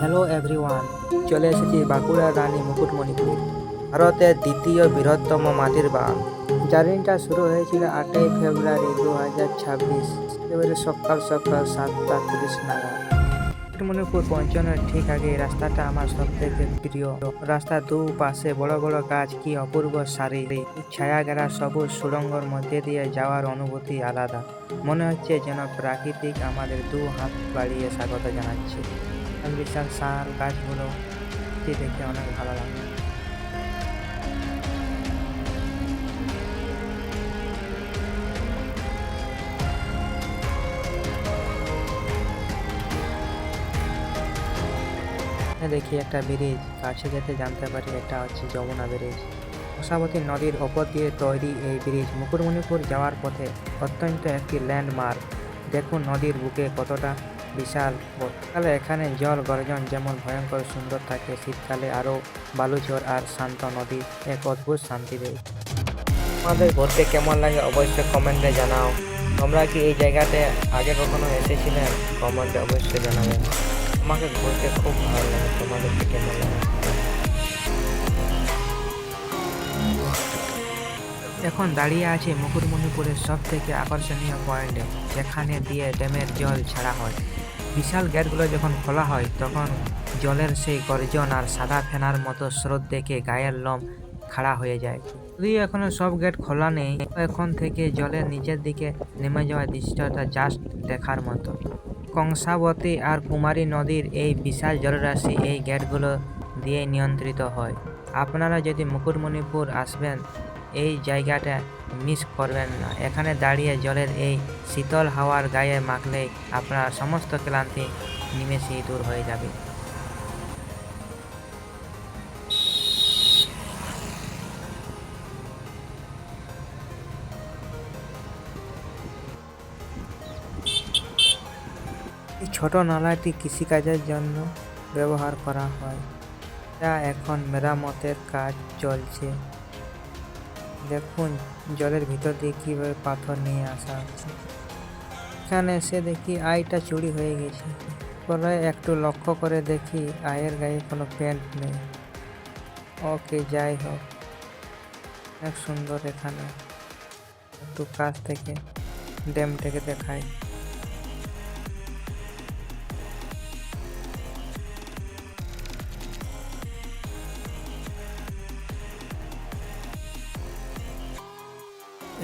Hello everyone, চলে এসেছি বাঁকুড়ার রানী মুকুটমণিপুর, ভারতের দ্বিতীয় বৃহত্তম মাটির বাঁধ। জার্নিটা শুরু হয়েছিল 8ই ফেব্রুয়ারি 2026, এবারে সকাল সকাল 7:30 নাগাদ। মুকুটমণিপুর পৌঁছানোর ঠিক আগে এই রাস্তাটা আমার সব থেকে প্রিয়। রাস্তার দু পাশে বড় বড় গাছ, কি অপূর্ব সারি, ছায়া ঘেরা সবুজ সুড়ঙ্গর মধ্যে দিয়ে যাওয়ার অনুভূতি আলাদা। মনে হচ্ছে যেন প্রাকৃতিক আমাদের দু হাত বাড়িয়ে স্বাগত জানাচ্ছে। বিশাল শাল গাছগুলো দেখে অনেক ভালো লাগে। দেখি একটা ব্রিজ, কাছে যেতে জানতে পারি এটা হচ্ছে যমুনা ব্রিজ। কংসাবতী নদীর ওপর দিয়ে তৈরি এই ব্রিজ মুকুটমণিপুর যাওয়ার পথে অত্যন্ত একটি ল্যান্ডমার্ক। দেখুন নদীর বুকে কতটা বিশাল। বর্ষাকালে এখানে জল গর্জন যেমন ভয়ঙ্কর সুন্দর থাকে, শীতকালে আরও বালুচর আর শান্ত নদী এক অদ্ভুত শান্তি দেয়। আমাদের ঘুরতে কেমন লাগে অবশ্যই কমেন্টে জানাও। তোমরা কি এই জায়গাতে আগে কখনো এসেছিলেন? কমেন্টে অবশ্যই জানাবেন। আমাকে ঘুরতে খুব ভালো লাগে, তোমাদেরকে কেমন লাগে? এখন দাঁড়িয়ে আছে মুকুটমণিপুরের সব থেকে আকর্ষণীয় পয়েন্টে, যেখানে দিয়ে ড্যামের জল ছাড়া হয়। বিশাল গেটগুলো যখন খোলা হয় তখন জলের সেই গর্জন আর সাদা ফেনার মতো স্রোত দেখে গায়ের লোম খাড়া হয়ে যায়। যদিও এখনো সব গেট খোলা নেই, এখন থেকে জলের নিচের দিকে নেমে যাওয়ার দৃশ্যটা জাস্ট দেখার মতো। কংসাবতী আর কুমারী নদীর এই বিশাল জলরাশি এই গেটগুলো দিয়ে নিয়ন্ত্রিত হয়। আপনারা যদি মুকুটমণিপুর আসবেন, এই জায়গাটা মিস করবেন না। এখানে দাঁড়িয়ে জলের এই শীতল হাওয়ার গায়ে মাখলেই আপনার সমস্ত ক্লান্তি নিমেষেই দূর হয়ে যাবে। এই ছোট নালাটি কৃষিকাজের জন্য ব্যবহার করা হয়, যা এখন মেরামতের কাজ চলছে। দেখুন জলের ভিতর দিয়ে কীভাবে পাথর নিয়ে আসা হচ্ছে। এখানে এসে দেখি আইটা চুরি হয়ে গেছে। পরে একটু লক্ষ্য করে দেখি আয়ের গায়ে কোনো প্যান্ট নেই। ওকে, যাই হোক, অনেক সুন্দর। এখানে একটু কাছ থেকে ড্যামটাকে দেখাই।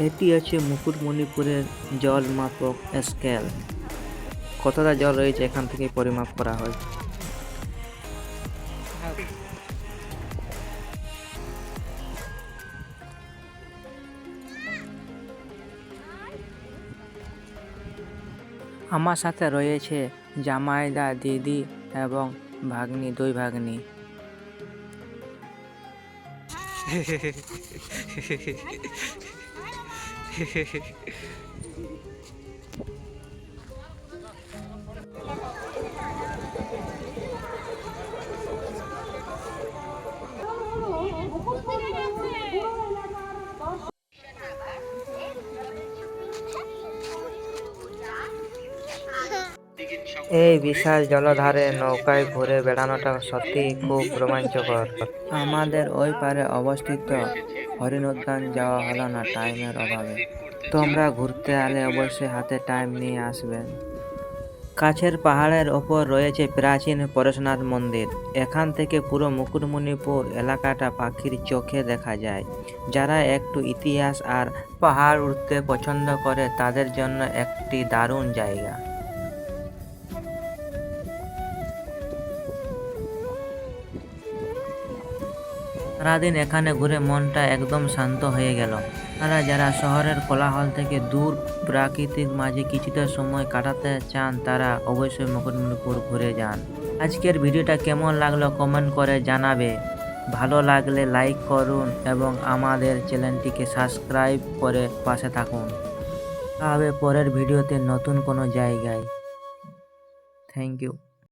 এটি আছে মুকুটমণিপুরের জল মাপক স্কেল। কতটা জল রয়েছে এখান থেকে পরিমাপ করা হয়। আমার সাথে রয়েছে জামাইদা, দিদি এবং ভাগ্নি, দুই ভাগ্নি। এই বিশাল জলধারে নৌকায় ঘুরে বেড়ানোটা সত্যি খুব রোমাঞ্চকর। আমাদের ওই পারে অবস্থিত হরিণ উদ্যান যাওয়া হলো না টাইমের অভাবে। তোমরা ঘুরতে এলে অবশ্যই হাতে টাইম নিয়ে আসবেন। কাছের পাহাড়ের ওপর রয়েছে প্রাচীন পরেশনাথ মন্দির। এখান থেকে পুরো মুকুটমণিপুর এলাকাটা পাখির চোখে দেখা যায়। যারা একটু ইতিহাস আর পাহাড় উঠতে পছন্দ করে তাদের জন্য একটি দারুণ জায়গা। সারাদিন এখানে ঘুরে মনটা একদম শান্ত হয়ে গেল। যারা শহরের কোলাহল থেকে দূর প্রাকৃতিক মাঝে কিছুটা সময় কাটাতে চান তারা অবশ্যই মুকুটমণিপুর ঘুরে যান। আজকের ভিডিওটা কেমন লাগলো কমেন্ট করে জানাবে। ভালো লাগলে লাইক করুন এবং আমাদের চ্যানেলটিকে সাবস্ক্রাইব করে পাশে থাকুন। দেখা হবে পরের ভিডিওতে নতুন কোনো জায়গায়। Thank you.